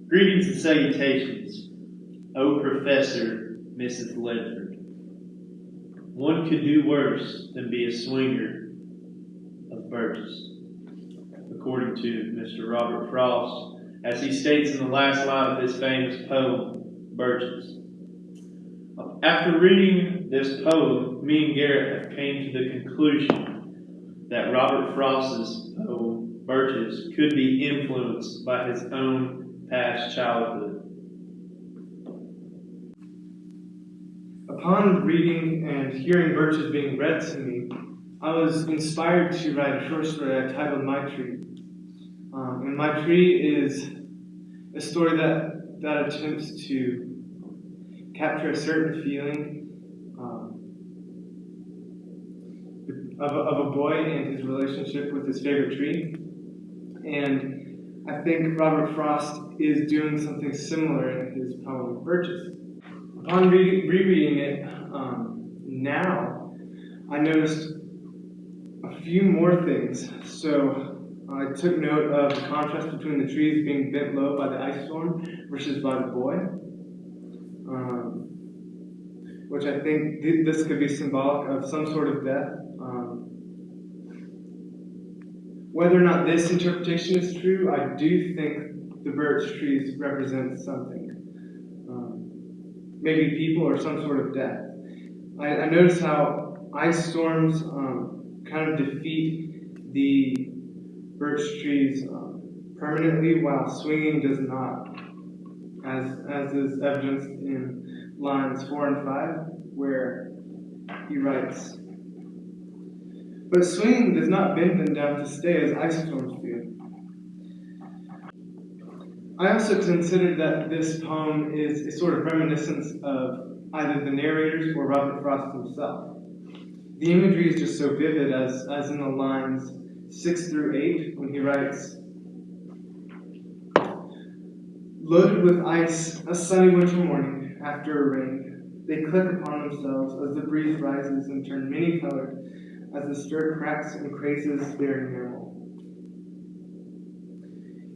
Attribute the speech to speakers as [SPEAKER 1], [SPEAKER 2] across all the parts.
[SPEAKER 1] Greetings and salutations, O Professor Mrs. Ledford. One could do worse than be a swinger of Birches, according to Mr. Robert Frost, as he states in the last line of his famous poem, Birches. After reading this poem, me and Garrett have came to the conclusion that Robert Frost's poem, Birches, could be influenced by his own past childhood.
[SPEAKER 2] Upon reading and hearing Birches being read to me, I was inspired to write a short story I titled My Tree. And My Tree is a story that attempts to capture a certain feeling of a boy and his relationship with his favorite tree. And I think Robert Frost is doing something similar in his poem Birches. Upon rereading it now, I noticed a few more things. So I took note of the contrast between the trees being bent low by the ice storm versus by the boy, which I think this could be symbolic of some sort of death. Whether or not this interpretation is true, I do think the birch trees represent something. Maybe people or some sort of death. I noticed how ice storms kind of defeat the birch trees permanently, while swinging does not, as is evidenced in lines 4 and 5, where he writes, "But swinging does not bend them down to stay as ice storms do." I also considered that this poem is a sort of reminiscence of either the narrators or Robert Frost himself. The imagery is just so vivid, as in the lines 6 through 8, when he writes, "Loaded with ice, a sunny winter morning, after a rain, they click upon themselves as the breeze rises and turn many-colored as the stir cracks and crazes their enamel."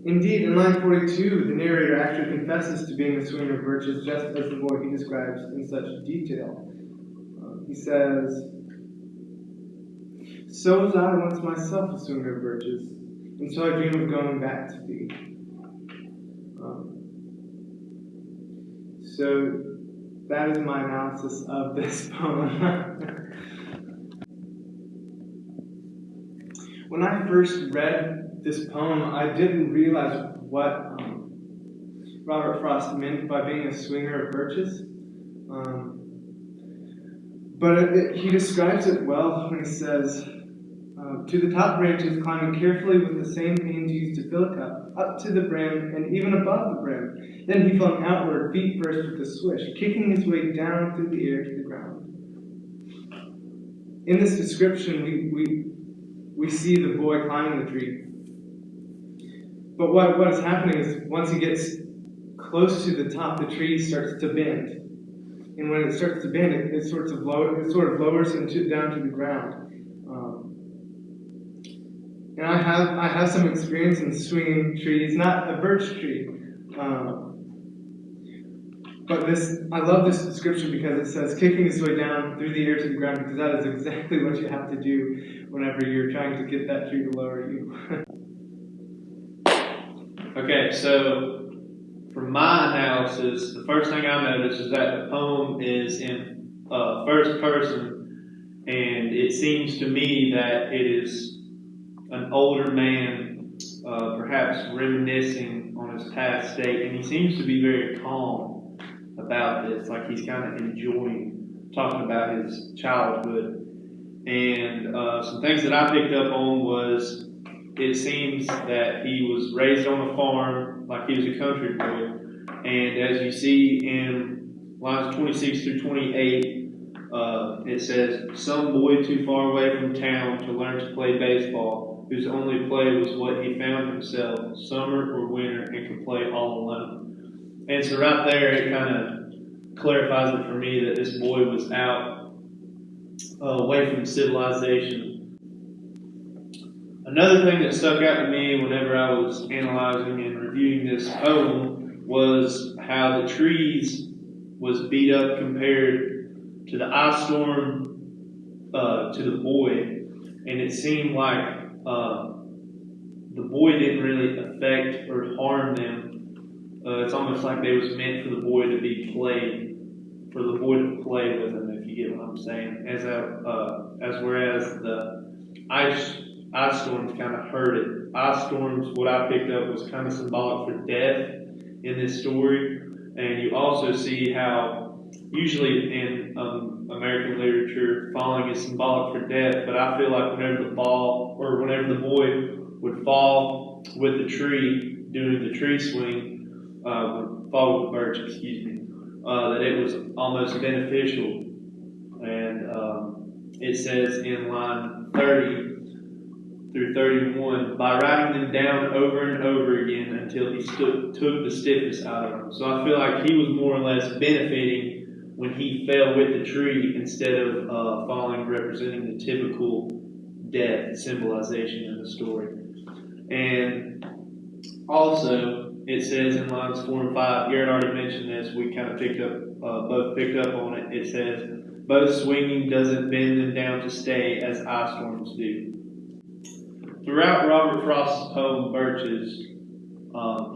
[SPEAKER 2] Indeed, in line 42, the narrator actually confesses to being a swinger of birches, just as the boy he describes in such detail. He says, "So was I once myself a swinger of birches, and so I dream of going back to be." So that is my analysis of this poem. When I first read this poem, I didn't realize what Robert Frost meant by being a swinger of birches. But he describes it well when he says, "To the top branches, climbing carefully with the same pains used to fill a cup, up to the brim and even above the brim. Then he flung outward, feet first with a swish, kicking his way down through the air to the ground." In this description, we see the boy climbing the tree. But what is happening is, once he gets close to the top, the tree starts to bend. And when it starts to bend, it sort of lowers him down to the ground. And I have some experience in swinging trees, not a birch tree. But I love this description because it says kicking his way down through the air to the ground, because that is exactly what you have to do whenever you're trying to get that tree to lower you.
[SPEAKER 1] Okay, so from my analysis, the first thing I noticed is that the poem is in first person, and it seems to me that it is an older man, perhaps reminiscing on his past state, and he seems to be very calm about this, like he's kind of enjoying talking about his childhood. And some things that I picked up on was, it seems that he was raised on a farm, like he was a country boy. And as you see in lines 26 through 28, it says, "Some boy too far away from town to learn to play baseball, whose only play was what he found himself, summer or winter, and could play all alone." And so right there, it kind of clarifies it for me that this boy was out, away from civilization. Another thing that stuck out to me whenever I was analyzing and reviewing this poem was how the trees was beat up compared to the ice storm to the boy, and it seemed like the boy didn't really affect or harm them. It's almost like they was meant for the boy to be played, for the boy to play with them, if you get what I'm saying. As whereas the ice storms kind of hurt it. Ice storms, what I picked up, was kind of symbolic for death in this story, and you also see how usually in American literature, falling is symbolic for death. But I feel like whenever the boy would fall with the tree doing the tree swing, would fall with the birch, that it was almost beneficial. And it says in line 30 through 31, by writing them down over and over again until he took the stiffness out of them. So I feel like he was more or less benefiting when he fell with the tree instead of falling, representing the typical death symbolization in the story. And also, it says in lines 4 and 5, Garrett already mentioned this, we kind of both picked up on it. It says, both swinging doesn't bend them down to stay as ice storms do. Throughout Robert Frost's poem, Birches,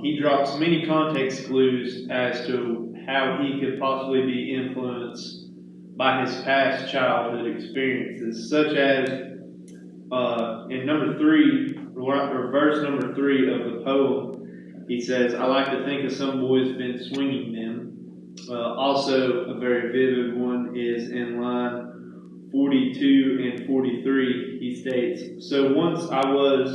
[SPEAKER 1] he drops many context clues as to how he could possibly be influenced by his past childhood experiences, such as in number 3, or verse number 3 of the poem, he says, I like to think of some boys been swinging them. Also, a very vivid one is in line 42 and 43. He states, so once I was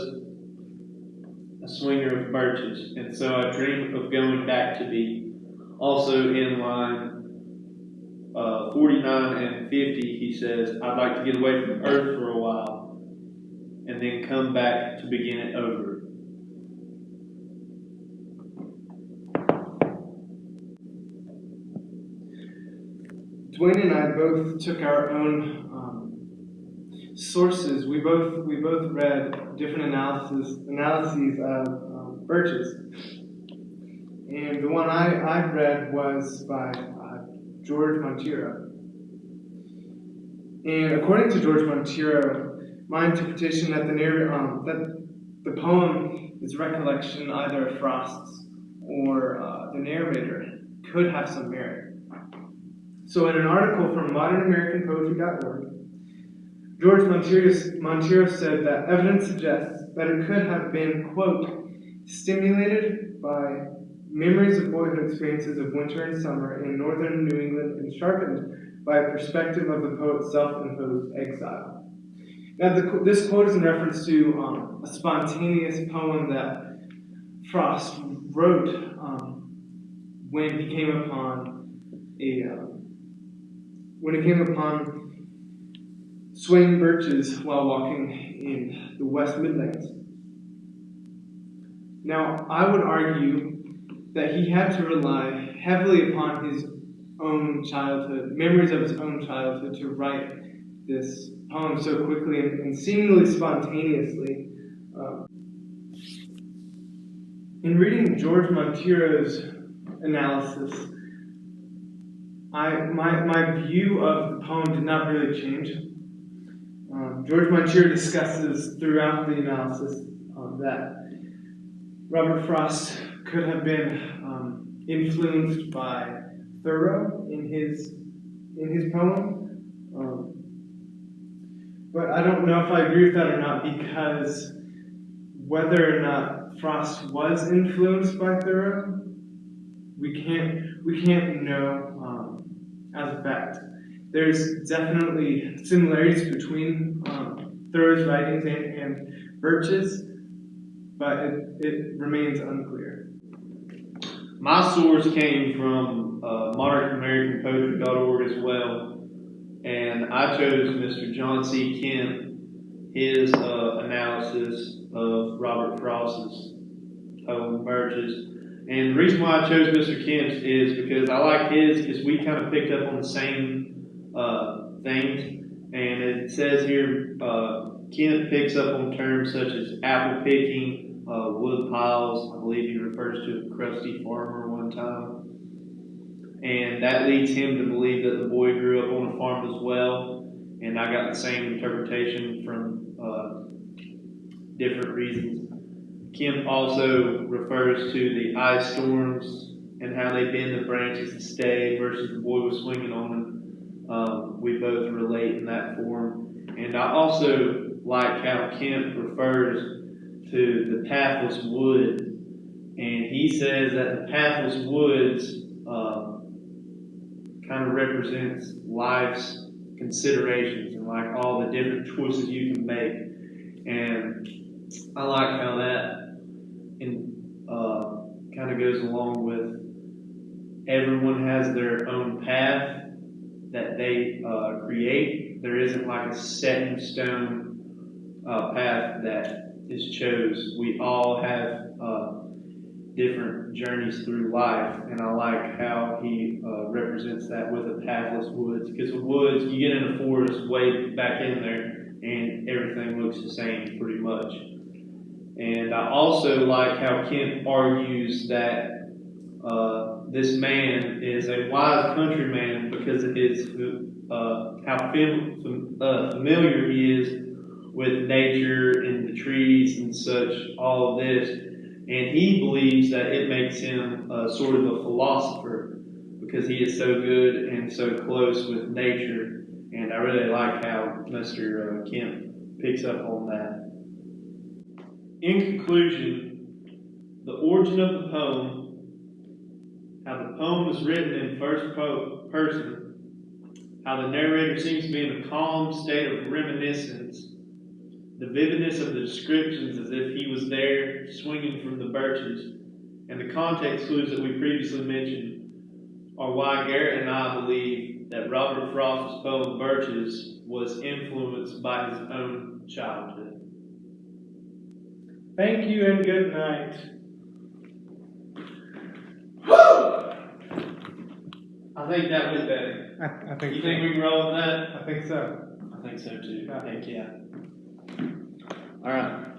[SPEAKER 1] a swinger of birches, and so I dream of going back to be. Also in line 49 and 50, he says, I'd like to get away from earth for a while and then come back to begin it over.
[SPEAKER 2] Dwain and I both took our own sources. We both read different analyses of Birches, and the one I read was by George Monteiro. And according to George Monteiro, my interpretation that the poem is recollection either of Frost's or the narrator could have some merit. So in an article from modernamericanpoetry.org, George Monteiro said that evidence suggests that it could have been, quote, stimulated by memories of boyhood experiences of winter and summer in northern New England and sharpened by a perspective of the poet's self-imposed exile. Now, this quote is in reference to a spontaneous poem that Frost wrote when he came upon swaying birches while walking in the West Midlands. Now, I would argue that he had to rely heavily upon his own childhood, memories of his own childhood, to write this poem so quickly and seemingly spontaneously. In reading George Monteiro's analysis, my view of the poem did not really change. George Monteiro discusses throughout the analysis that Robert Frost could have been influenced by Thoreau in his poem, but I don't know if I agree with that or not, because whether or not Frost was influenced by Thoreau, we can't know as a fact. There's definitely similarities between Thoreau's writings and Birches, but it remains unclear.
[SPEAKER 1] My source came from modernamericanpoetry.org as well, and I chose Mr. John C. Kemp, his analysis of Robert Frost's poem Birches. And the reason why I chose Mr. Kemp's is because I like his, because we kind of picked up on the same things. And it says here, Kemp picks up on terms such as apple picking, wood piles. I believe he refers to a crusty farmer one time. And that leads him to believe that the boy grew up on a farm as well. And I got the same interpretation from different reasons. Kemp also refers to the ice storms and how they bend the branches to stay versus the boy was swinging on them. We both relate in that form. And I also like how Kemp refers to the pathless wood. And he says that the pathless woods kind of represents life's considerations and like all the different choices you can make. And I like how that kind of goes along with everyone has their own path that they create. There isn't like a set in stone path that is chose. We all have different journeys through life, and I like how he represents that with the pathless woods. Because the woods, you get in a forest way back in there, and everything looks the same pretty much. And I also like how Kemp argues that this man is a wise countryman because of his how familiar he is with nature and the trees and such, all of this. And he believes that it makes him sort of a philosopher because he is so good and so close with nature. And I really like how Mr. Kemp picks up on that. In conclusion, the origin of the poem, how the poem was written in first person, how the narrator seems to be in a calm state of reminiscence, the vividness of the descriptions as if he was there swinging from the birches, and the context clues that we previously mentioned are why Garrett and I believe that Robert Frost's poem Birches was influenced by his own childhood.
[SPEAKER 2] Thank you and good night.
[SPEAKER 1] I think that was better.
[SPEAKER 2] I think
[SPEAKER 1] You think we can roll with that?
[SPEAKER 2] I think so.
[SPEAKER 1] I think so too.
[SPEAKER 2] Yeah.
[SPEAKER 1] Heck yeah. All right.